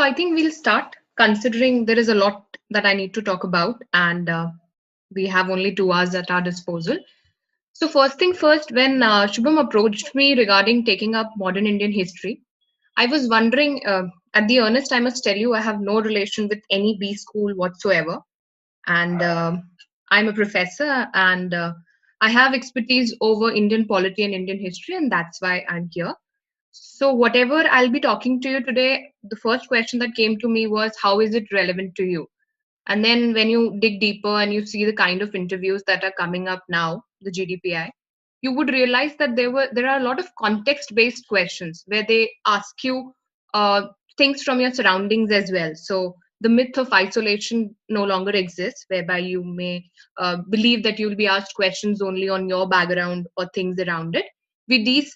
I think we'll start considering there is a lot that I need to talk about, and we have only 2 hours at our disposal. So, first thing first, when Shubham approached me regarding taking up modern Indian history, I was wondering, at the earnest, I must tell you, I have no relation with any B school whatsoever. And I'm a professor, and I have expertise over Indian polity and Indian history, and that's why I'm here. So, whatever I'll be talking to you today, the first question that came to me was, how is it relevant to you? And then when you dig deeper and you see the kind of interviews that are coming up now, the GDPI, you would realize that there are a lot of context-based questions where they ask you things from your surroundings as well. So the myth of isolation no longer exists, whereby you may believe that you'll be asked questions only on your background or things around it.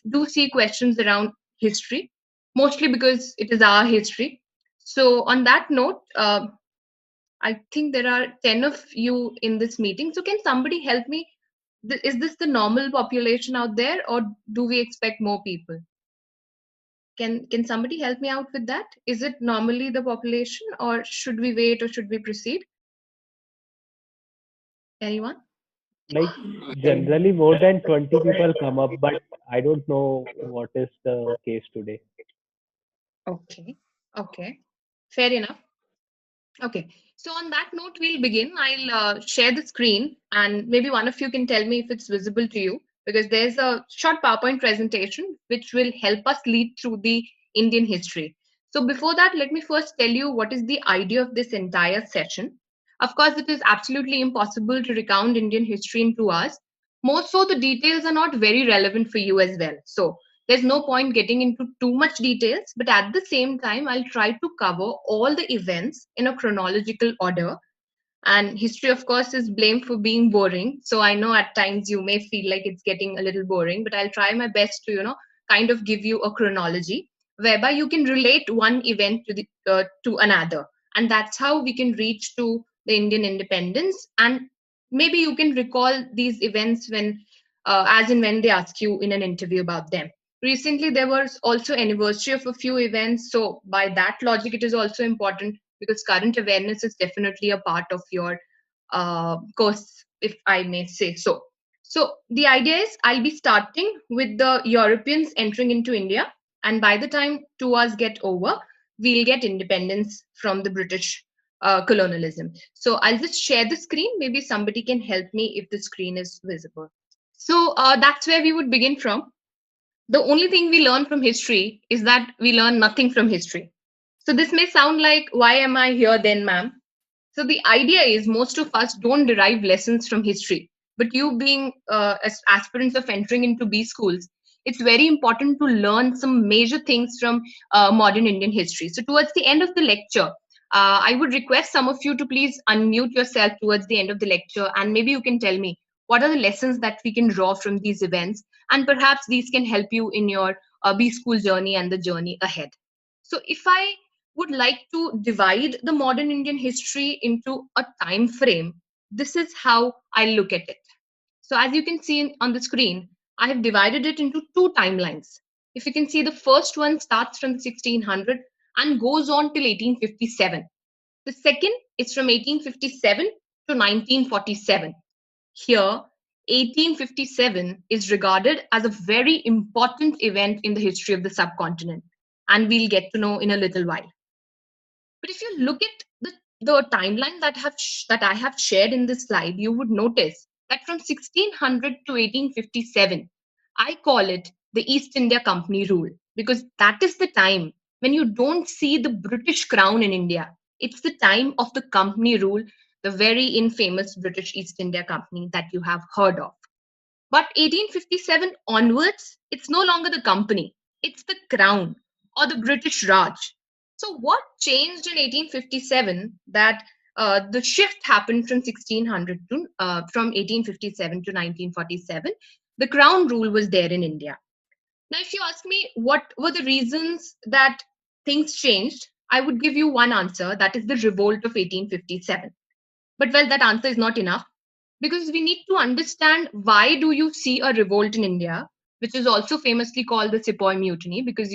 Do see questions around history, mostly because it is our history. So on that note, I think there are 10 of you in this meeting. So can somebody help me? Is this the normal population out there, or do we expect more people? Can somebody help me out with that? Is it normally the population, or should we wait, or should we proceed? Anyone? Like generally more than 20 people come up, but I don't know what is the case today. Okay. Okay. Fair enough. Okay. So on that note, we'll begin. I'll share the screen, and maybe one of you can tell me if it's visible to you, because there's a short PowerPoint presentation which will help us lead through the Indian history. So before that, let me first tell you what is the idea of this entire session. Of course, it is absolutely impossible to recount Indian history in 2 hours. More so, the details are not very relevant for you as well. So there's no point getting into too much details, but at the same time, I'll try to cover all the events in a chronological order. And history, of course, is blamed for being boring. So I know at times you may feel like it's getting a little boring, but I'll try my best to, kind of give you a chronology whereby you can relate one event to another. And that's how we can reach to the Indian independence. And maybe you can recall these events as and when they ask you in an interview about them. Recently, there was also anniversary of a few events. So by that logic, it is also important because current awareness is definitely a part of your course, if I may say so. So the idea is I'll be starting with the Europeans entering into India, and by the time 2 hours get over, we'll get independence from the British colonialism. So I'll just share the screen. Maybe somebody can help me if the screen is visible. So that's where we would begin from. The only thing we learn from history is that we learn nothing from history. So this may sound like, why am I here then, ma'am? So the idea is most of us don't derive lessons from history, but you being as aspirants of entering into B schools, it's very important to learn some major things from modern Indian history. So towards the end of the lecture, I would request some of you to please unmute yourself towards the end of the lecture, and maybe you can tell me what are the lessons that we can draw from these events, and perhaps these can help you in your B school journey and the journey ahead. So if I would like to divide the modern Indian history into a time frame, this is how I look at it. So as you can see on the screen, I have divided it into two timelines. If you can see, the first one starts from 1600 and goes on till 1857. The second is from 1857 to 1947. Here, 1857 is regarded as a very important event in the history of the subcontinent, and we'll get to know in a little while. But if you look at the timeline that I have shared in this slide, you would notice that from 1600 to 1857, I call it the East India Company rule, because that is the time when you don't see the British crown in India. It's the time of the company rule, the very infamous British East India Company that you have heard of. But 1857 onwards, it's no longer the company, it's the crown or the British Raj. So, what changed in 1857 that the shift happened from 1600 to from 1857 to 1947? The crown rule was there in India. Now, if you ask me what were the reasons that things changed, I would give you one answer, that is the revolt of 1857. But well, that answer is not enough, because we need to understand why do you see a revolt in India, which is also famously called the Sepoy Mutiny, because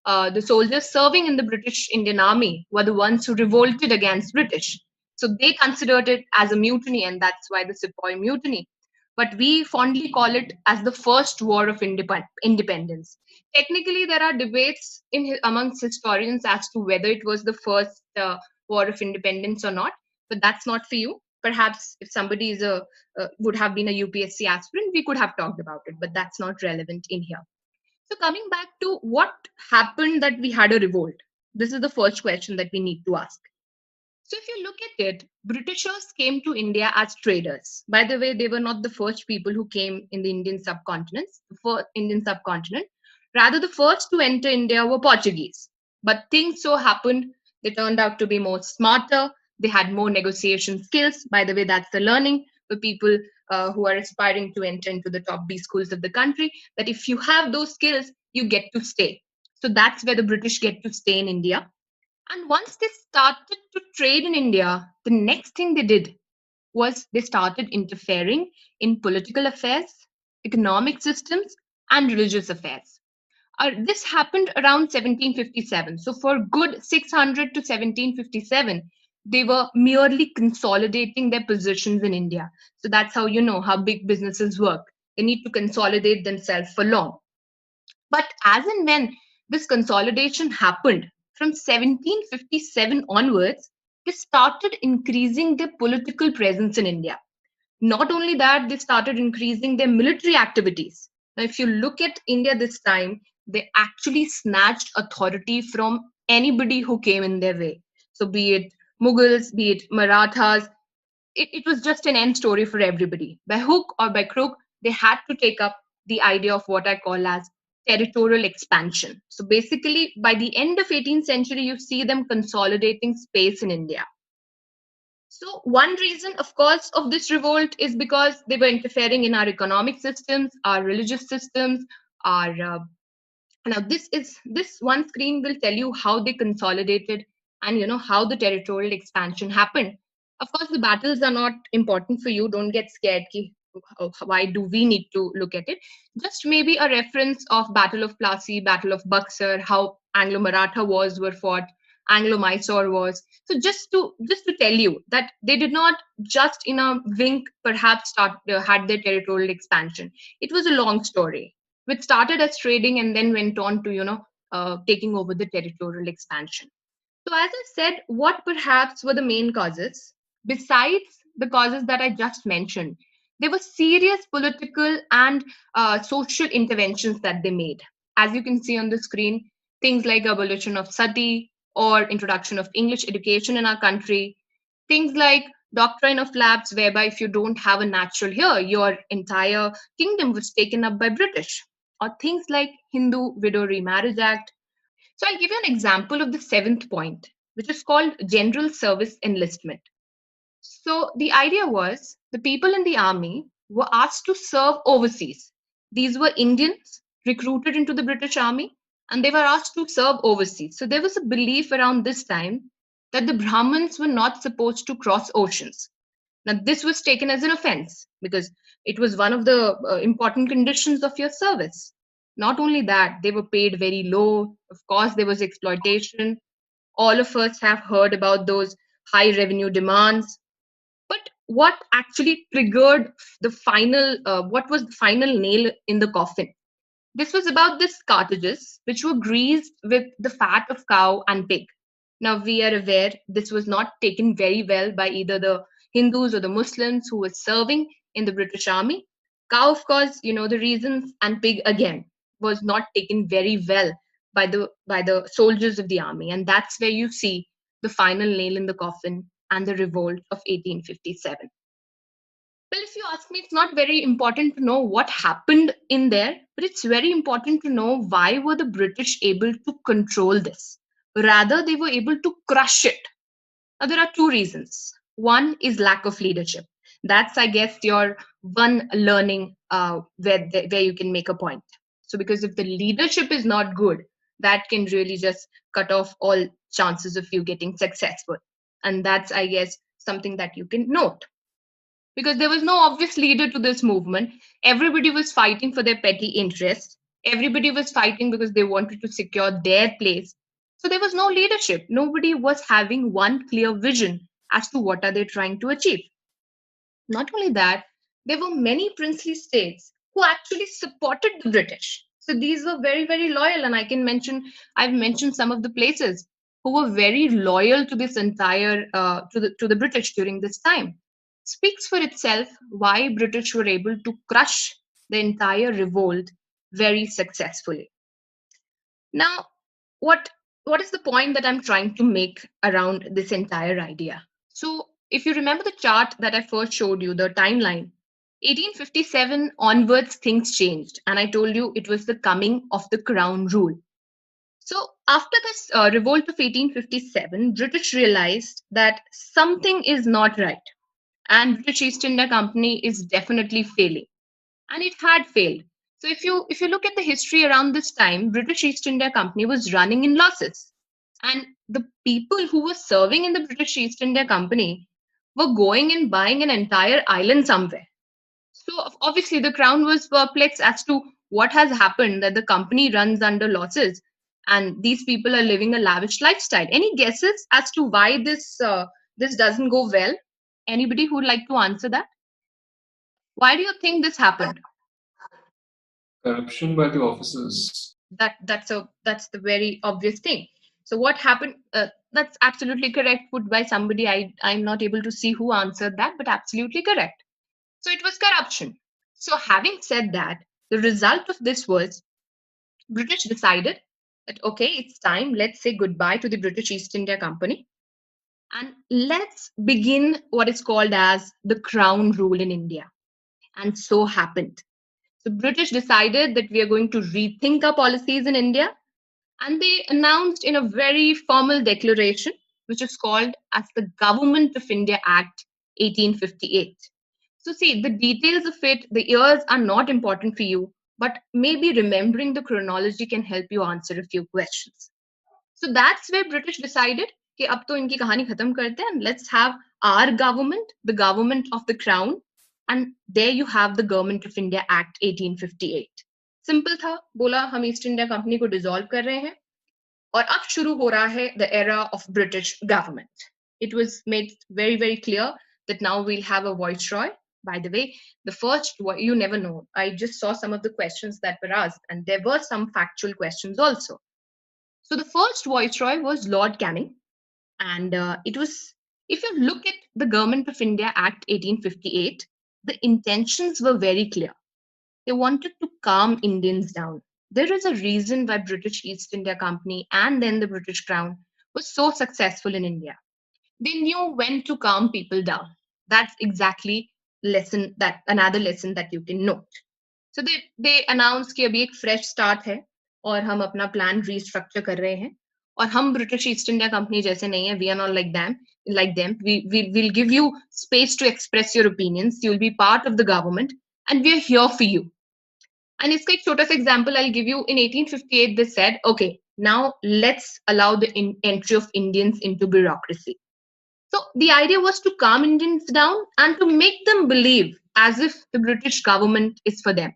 the soldiers serving in the British Indian Army were the ones who revolted against British. So they considered it as a mutiny, and that's why the Sepoy Mutiny. But we fondly call it as the first war of independence. Technically, there are debates amongst historians as to whether it was the first war of independence or not, but that's not for you. Perhaps if somebody would have been a UPSC aspirant, we could have talked about it, but that's not relevant in here. So coming back to what happened that we had a revolt, this is the first question that we need to ask. So if you look at it, Britishers came to India as traders. By the way, they were not the first people who came in the Indian subcontinent, Rather, the first to enter India were Portuguese. But things so happened, they turned out to be more smarter. They had more negotiation skills. By the way, that's the learning for people who are aspiring to enter into the top B schools of the country, that if you have those skills, you get to stay. So that's where the British get to stay in India. And once they started to trade in India, the next thing they did was they started interfering in political affairs, economic systems, and religious affairs. This happened around 1757. So, for good 600 to 1757, they were merely consolidating their positions in India. So, that's how you know how big businesses work. They need to consolidate themselves for long. But as and when this consolidation happened from 1757 onwards, they started increasing their political presence in India. Not only that, they started increasing their military activities. Now, if you look at India this time, they actually snatched authority from anybody who came in their way. So, be it Mughals, be it Marathas, it was just an end story for everybody. By hook or by crook, they had to take up the idea of what I call as territorial expansion. So basically, by the end of 18th century, you see them consolidating space in India. So one reason, of course, of this revolt is because they were interfering in our economic systems, our religious systems, our now this one screen will tell you how they consolidated and how the territorial expansion happened. Of course, the battles are not important for you. Don't get scared. Why do we need to look at it? Just maybe a reference of Battle of Plassey, Battle of Buxar, how Anglo-Maratha wars were fought, Anglo-Mysore wars. So just to tell you that they did not just in a wink perhaps had their territorial expansion. It was a long story which started as trading and then went on to taking over the territorial expansion. So as I said, what perhaps were the main causes besides the causes that I just mentioned? There were serious political and social interventions that they made. As you can see on the screen, things like abolition of sati or introduction of English education in our country, things like doctrine of lapse, whereby if you don't have a natural heir, your entire kingdom was taken up by British, or things like Hindu Widow Remarriage Act. So I'll give you an example of the seventh point, which is called general service enlistment. So the idea was the people in the army were asked to serve overseas. These were Indians recruited into the British army, and they were asked to serve overseas. So there was a belief around this time that the Brahmins were not supposed to cross oceans. Now, this was taken as an offense because it was one of the important conditions of your service. Not only that, they were paid very low. Of course, there was exploitation. All of us have heard about those high revenue demands. But what actually triggered what was the final nail in the coffin? This was about these cartridges, which were greased with the fat of cow and pig. Now, we are aware this was not taken very well by either the Hindus or the Muslims who were serving in the British Army. Cow, of course, you know the reasons, and pig again was not taken very well by the soldiers of the army, and that's where you see the final nail in the coffin and the revolt of 1857. Well, if you ask me, it's not very important to know what happened in there, but it's very important to know why were the British able to control this. Rather, they were able to crush it. Now, there are two reasons. One is lack of leadership. That's, I guess, your one learning where you can make a point. So, because if the leadership is not good, that can really just cut off all chances of you getting successful. And that's, I guess, something that you can note because there was no obvious leader to this movement. Everybody was fighting for their petty interests. Everybody was fighting because they wanted to secure their place. So there was no leadership. Nobody was having one clear vision as to what are they trying to achieve. Not only that, there were many princely states who actually supported the British. So these were very, very loyal. And I've mentioned some of the places who were very loyal to this entire, to the British during this time. Speaks for itself why British were able to crush the entire revolt very successfully. Now, what what is the point that I'm trying to make around this entire idea? So, if you remember the chart that I first showed you, the timeline, 1857 onwards things changed, and I told you it was the coming of the crown rule. So, after this revolt of 1857, British realized that something is not right, and British East India Company is definitely failing, and it had failed. So if you look at the history around this time, British East India Company was running in losses, and the people who were serving in the British East India Company were going and buying an entire island somewhere. So obviously the crown was perplexed as to what has happened that the company runs under losses, and these people are living a lavish lifestyle. Any guesses as to why this doesn't go well? Anybody who would like to answer that? Why do you think this happened? Corruption by the officers. That's the very obvious thing. So what happened? That's absolutely correct. Put by somebody. I'm not able to see who answered that, but absolutely correct. So it was corruption. So having said that, the result of this was British decided that okay, it's time. Let's say goodbye to the British East India Company, and let's begin what is called as the Crown Rule in India. And so happened. So British decided that we are going to rethink our policies in India, and they announced in a very formal declaration, which is called as the Government of India Act 1858. So see, the details of it, the years are not important for you, but maybe remembering the chronology can help you answer a few questions. So that's where British decided कि अब तो इनकी कहानी खत्म करते हैं, and let's have our government, the government of the crown, and there you have the Government of India Act 1858. Simple था, बोला हम ईस्ट इंडिया कंपनी को डिसॉल्व कर रहे हैं और अब शुरू हो रहा है the era of British government. It was made very, very clear that now we'll have a viceroy. By the way, the first, you never know. I just saw some of the questions that were asked, and there were some factual questions also. So the first viceroy was Lord Canning, and it was, if you look at the Government of India Act 1858, the intentions were very clear. They wanted to calm Indians down. There is a reason why British East India Company and then the British Crown was so successful in India. They knew when to calm people down. That's exactly another lesson that you can note. So they announced कि अभी एक fresh start है और हम अपना plan restructure कर रहे हैं और हम British East India Company जैसे नहीं है. We are not like them. We will give you space to express your opinions. You'll be part of the government, and we are here for you. And इसका एक छोटा सा example I'll give you. In 1858, they said, okay, now let's allow the entry of Indians into bureaucracy. So the idea was to calm Indians down and to make them believe as if the British government is for them.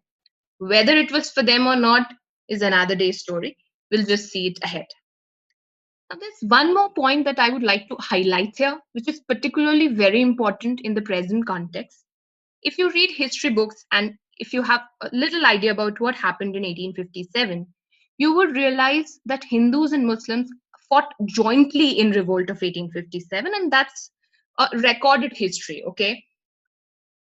Whether it was for them or not is another day's story. We'll just see it ahead. Now, there's one more point that I would like to highlight here, which is particularly very important in the present context. If you read history books and if you have a little idea about what happened in 1857, you would realize that Hindus and Muslims fought jointly in revolt of 1857, and that's a recorded history, okay?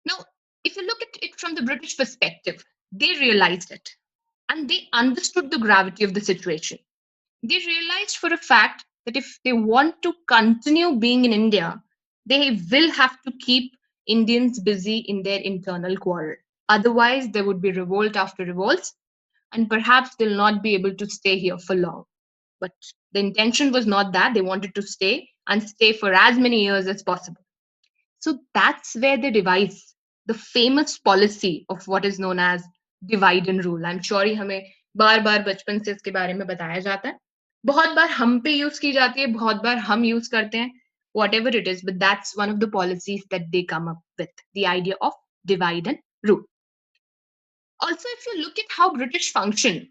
Now, if you look at it from the British perspective, they realized it and they understood the gravity of the situation. They realized for a fact that if they want to continue being in India, they will have to keep Indians busy in their internal quarrel. Otherwise, there would be revolt after revolts, and perhaps they'll not be able to stay here for long. But the intention was not that. They wanted to stay and stay for as many years as possible. So that's where they devise the famous policy of what is known as divide and rule. I'm sure हमें बार बार बचपन से इसके बारे में बताया जाता है. बहुत बार हम पे यूज की जाती है, बहुत बार हम यूज करते हैं, whatever it is, but that's one of the policies that they come up with, the idea of divide and rule. Also, if you look at how British function,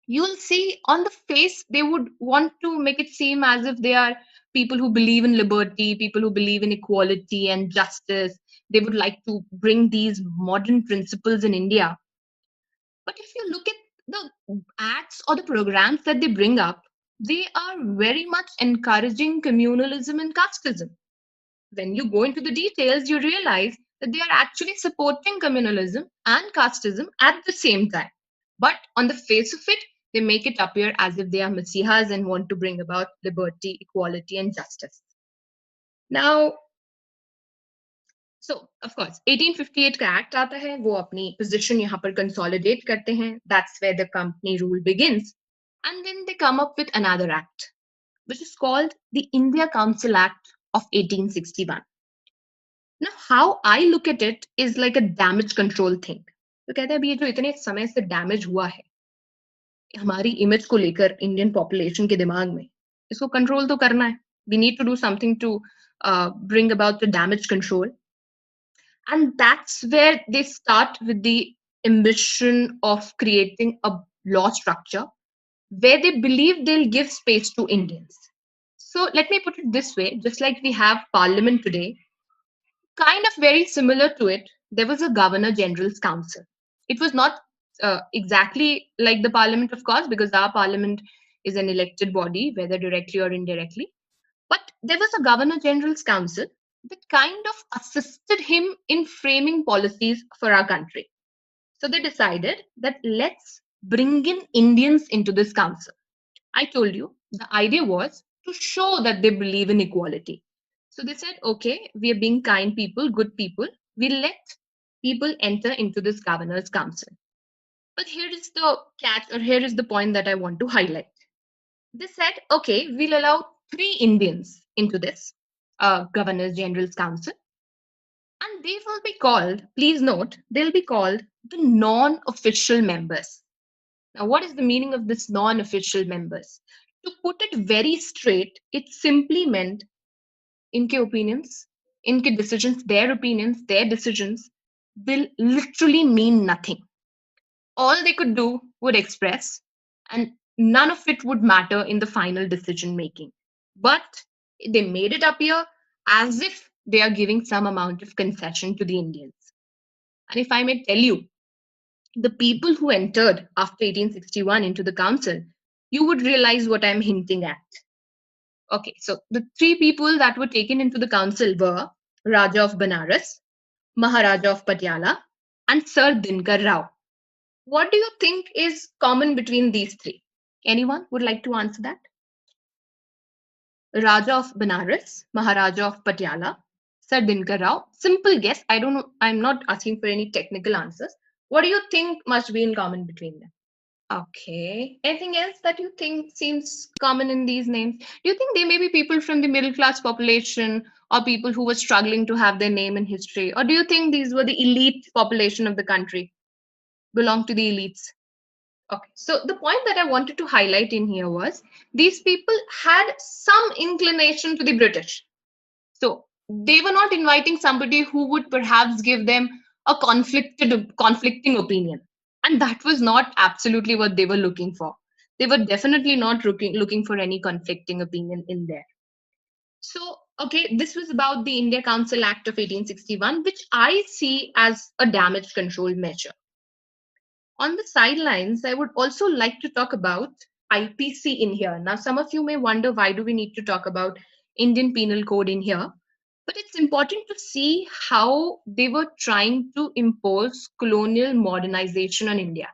you'll see on the face they would want to make it seem as if they are people who believe in liberty, people who believe in equality and justice. They would like to bring these modern principles in India. But if you look at the acts or the programs that they bring up, they are very much encouraging communalism and casteism. When you go into the details, you realize that they are actually supporting communalism and casteism at the same time. But on the face of it, they make it appear as if they are messiahs and want to bring about liberty, equality, and justice. Now, so of course, 1858 का act आता है, वो अपनी position यहाँ पर consolidate करते हैं. That's where the company rule begins. And then they come up with another act, which is called the India Council Act of 1861. Now, how I look at it is like a damage control thing. तो कहते हैं अभी ये जो इतने समय से damage हुआ है हमारी इमेज को लेकर इंडियन पॉपुलेशन के दिमाग में, इसको कंट्रोल तो करना है. We need to do something to bring about the damage control. And that's where they start with the ambition of creating a law structure where they believe they'll give space to Indians. So let me put it this way, just like we have parliament today, kind of very similar to it, there was a Governor General's Council. It was not exactly like the parliament, of course, because our parliament is an elected body, whether directly or indirectly. But there was a Governor General's Council that kind of assisted him in framing policies for our country. So they decided that let's bring in Indians into this council. I told you the idea was to show that they believe in equality. So they said, okay, we are being kind people, good people. We'll let people enter into this governor's council. But here is the catch, or here is the point that I want to highlight. They said, okay, we'll allow 3 Indians into this governor's general's council. And they will be called, please note, they'll be called the non official members. Now, what is the meaning of this non official members? To put it very straight, it simply meant inke opinions, inke decisions, their decisions will literally mean nothing. All they could do would express, and none of it would matter in the final decision making. But they made it appear as if they are giving some amount of concession to the Indians. And if I may tell you, the people who entered after 1861 into the council, you would realize what I'm hinting at. Okay, so the 3 people that were taken into the council were Raja of Banaras, Maharaja of Patiala, and Sir Dinkar Rao. What do you think is common between these 3? Anyone would like to answer that? Raja of Banaras, Maharaja of Patiala, Sir Dinkar Rao. Simple guess. I don't know. I'm not asking for any technical answers. What do you think must be in common between them? Okay. Anything else that you think seems common in these names? Do you think they may be people from the middle class population or people who were struggling to have their name in history? Or do you think these were the elite population of the country, belong to the elites? Okay. So the point that I wanted to highlight in here was these people had some inclination to the British. So they were not inviting somebody who would perhaps give them a conflicting opinion. And that was not absolutely what they were looking for. They were definitely not looking for any conflicting opinion in there. So, okay, this was about the India Council Act of 1861, which I see as a damage control measure. On the sidelines, I would also like to talk about IPC in here. Now, some of you may wonder why do we need to talk about Indian Penal Code in here? But it's important to see how they were trying to impose colonial modernization on India.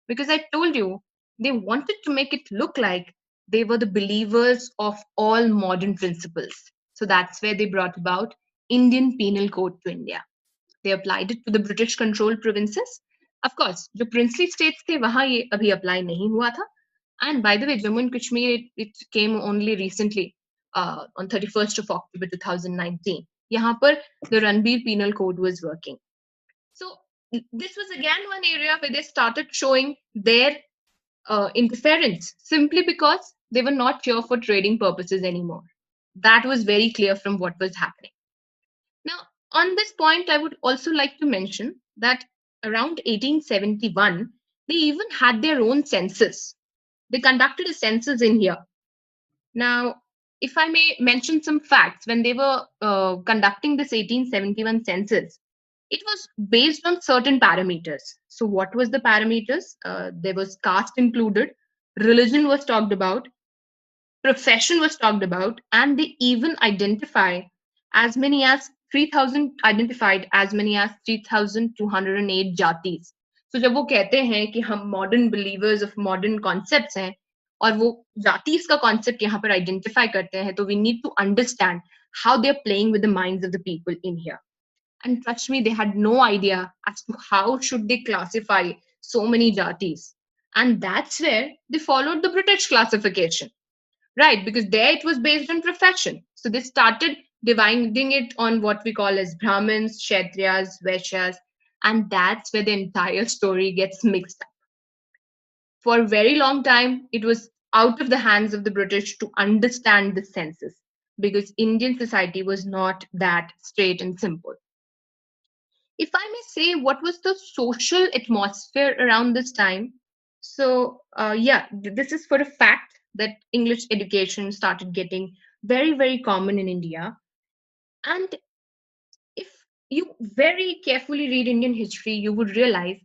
Because I told you, they wanted to make it look like they were the believers of all modern principles. So that's where they brought about Indian Penal Code to India. They applied it to the British controlled provinces. Of course, the princely states थे वहाँ ये अभी apply नहीं हुआ था. And by the way, Jammu and Kashmir, it came only recently on 31st of October 2019. यहाँ पर the Ranbir Penal Code was working. So this was again one area where they started showing their interference simply because they were not here for trading purposes anymore. That was very clear from what was happening. Now, on this point, I would also like to mention that around 1871, they even had their own census. They conducted a census in here. Now, if I may mention some facts, when they were conducting this 1871 census, it was based on certain parameters. So, what was the parameters? There was caste included, religion was talked about, profession was talked about, and they even identify as many as 3000 identified as many as 3208 जातिस. So जब वो कहते हैं कि हम modern believers of modern concepts हैं और वो जातिस का कॉन्सेप्ट यहाँ पर आइडेंटिफाई करते हैं, तो we need to understand how they're playing with the minds of the people in here. And trust me, they had no idea as to how should they classify so many jatis. And that's where they followed the British classification. Right, because there it was based on profession. So they started dividing it on what we call as Brahmins, Kshatriyas, Vaishyas, and that's where the entire story gets mixed up. For a very long time, it was out of the hands of the British to understand the census because Indian society was not that straight and simple. If I may say, what was the social atmosphere around this time? So, this is for a fact that English education started getting very, very common in India. And if you very carefully read Indian history, you would realize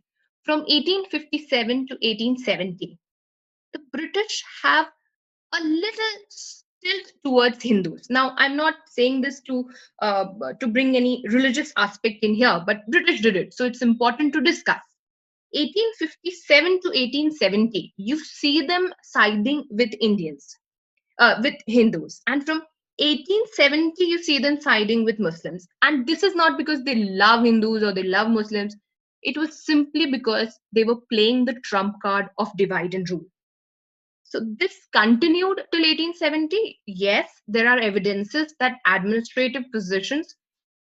from 1857 to 1870, the British have a little tilt towards Hindus. Now, I'm not saying this to bring any religious aspect in here, but British did it, so it's important to discuss. 1857 to 1870, you see them siding with Indians, with Hindus, and from 1870 you see them siding with Muslims. And this is not because they love Hindus or they love Muslims. It was simply because they were playing the trump card of divide and rule. So this continued till 1870. Yes, there are evidences that administrative positions,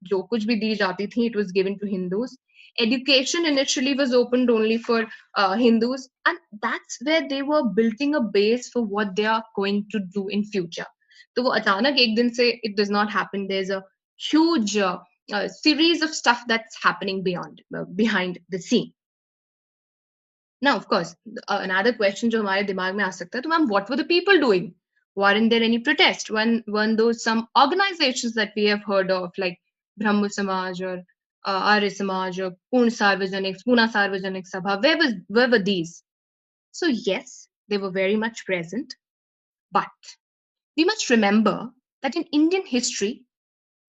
जो कुछ भी दी जाती थी, it was given to Hindus. Education initially was opened only for Hindus, and that's where they were building a base for what they are going to do in future. तो वो अचानक एक दिन से it does not happen. There's a huge series of stuff that's happening behind the scene. Now, of course, another question जो हमारे दिमाग में आ सकता है, तो ma'am, what were the people doing? Weren't there any protest? When those some organizations that we have heard of, like Brahmo Samaj or Arya Samaj or Pune Sarvajanik Sabha, where were these? So yes, they were very much present, but we must remember that in Indian history,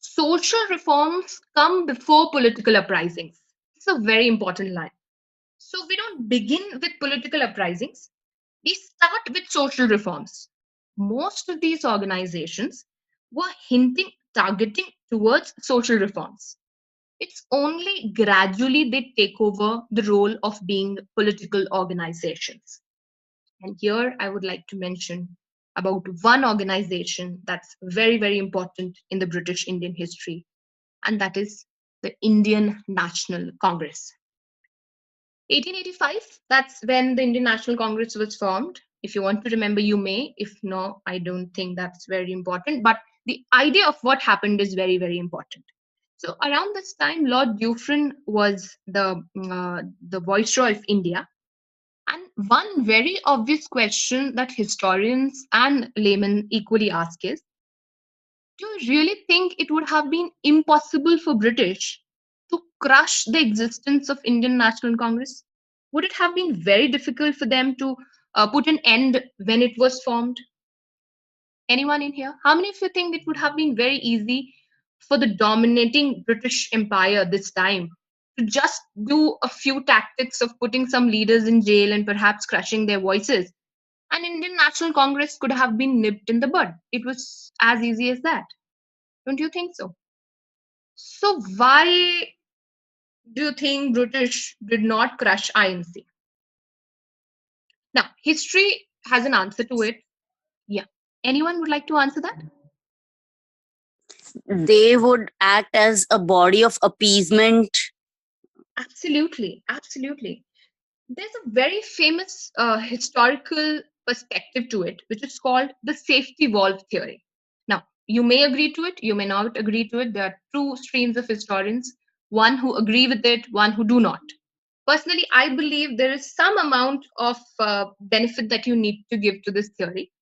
social reforms come before political uprisings. It's a very important line. So we don't begin with political uprisings, we start with social reforms. Most of these organizations were targeting towards social reforms. It's only gradually they take over the role of being political organizations. And here I would like to mention about one organization that's very, very important in the British Indian history, and that is the Indian National Congress. 1885, that's when the Indian National Congress was formed. If you want to remember, you may. If no, I don't think that's very important. But the idea of what happened is very, very important. So around this time, Lord Dufferin was the Viceroy of India. And one very obvious question that historians and laymen equally ask is, do you really think it would have been impossible for British to crush the existence of Indian National Congress? Would it have been very difficult for them to put an end when it was formed? Anyone in here? How many of you think it would have been very easy for the dominating British Empire this time to just do a few tactics of putting some leaders in jail and perhaps crushing their voices? And Indian National Congress could have been nipped in the bud. It was as easy as that. Don't you think so? So why do you think British did not crush INC? Now, history has an answer to it. Yeah. Anyone would like to answer that? They would act as a body of appeasement. Absolutely. Absolutely. There's a very famous historical perspective to it, which is called the safety valve theory. Now, you may agree to it, you may not agree to it. There are two streams of historians, one who agree with it, one who do not. Personally, I believe there is some amount of benefit that you need to give to this theory.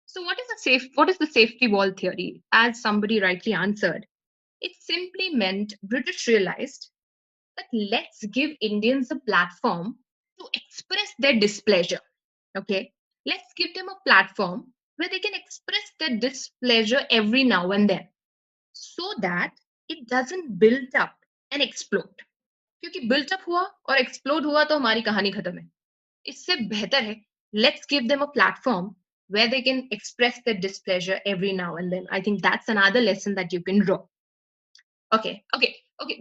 So what is the safety wall theory? As somebody rightly answered, it simply meant British realized that let's give Indians a platform to express their displeasure. Okay, let's give them a platform where they can express their displeasure every now and then, so that it doesn't build up and explode. क्योंकि built up हुआ और explode हुआ तो हमारी कहानी खत्म है. इससे बेहतर है let's give them a platform where they can express their displeasure every now and then. I think that's another lesson that you can draw. Okay.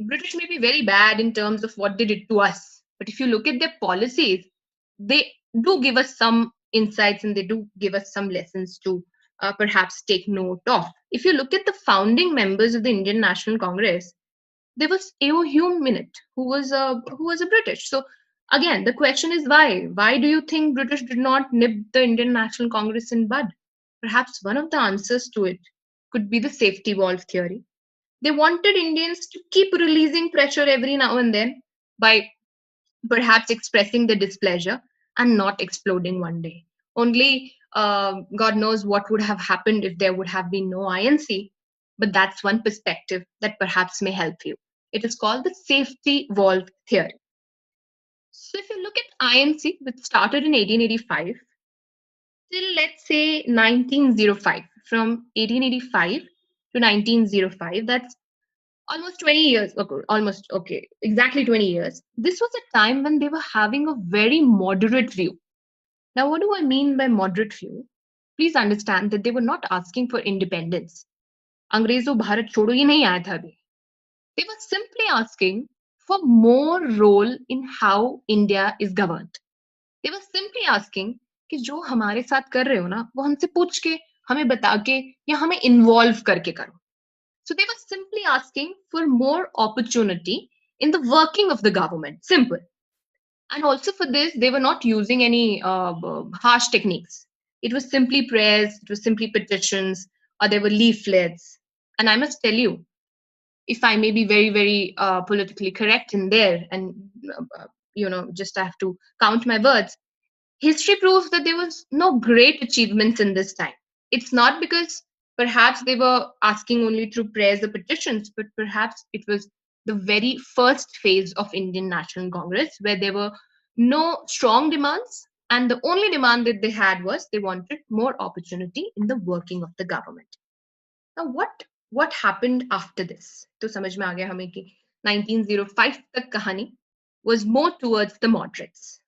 British may be very bad in terms of what they did to us, but if you look at their policies, they do give us some insights and they do give us some lessons to perhaps take note of. If you look at the founding members of the Indian National Congress, there was A.O. Hume in it, who was a British. So again, the question is why? Why do you think British did not nip the Indian National Congress in bud? Perhaps one of the answers to it could be the safety valve theory. They wanted Indians to keep releasing pressure every now and then by perhaps expressing the displeasure and not exploding one day. Only God knows what would have happened if there would have been no INC, but that's one perspective that perhaps may help you. It is called the safety valve theory. So if you look at INC, which started in 1885 till let's say 1905, from 1885 to 1905, that's almost 20 years ago, exactly 20 years. This was a time when they were having a very moderate view. Now, what do I mean by moderate view? Please understand that they were not asking for independence. अंग्रेजों भारत छोड़ो ही नहीं आया था अभी. They were simply asking for more role in how India is governed. They were simply asking कि जो हमारे साथ कर रहे हो ना, वो हमसे पूछ के, हमें बता के या हमें involve करके करो. So they were simply asking for more opportunity in the working of the government. Simple. And also for this, they were not using any harsh techniques. It was simply prayers, it was simply petitions, or there were leaflets. And I must tell you, if I may be very, very politically correct in there, and just I have to count my words, history proves that there was no great achievements in this time. It's not because perhaps they were asking only through prayers or petitions, but perhaps it was the very first phase of Indian National Congress where there were no strong demands, and the only demand that they had was they wanted more opportunity in the working of the government. Now, what happened after this? तो समझ में आ गया हमें कि 1905 तक कहानी was more towards the moderates.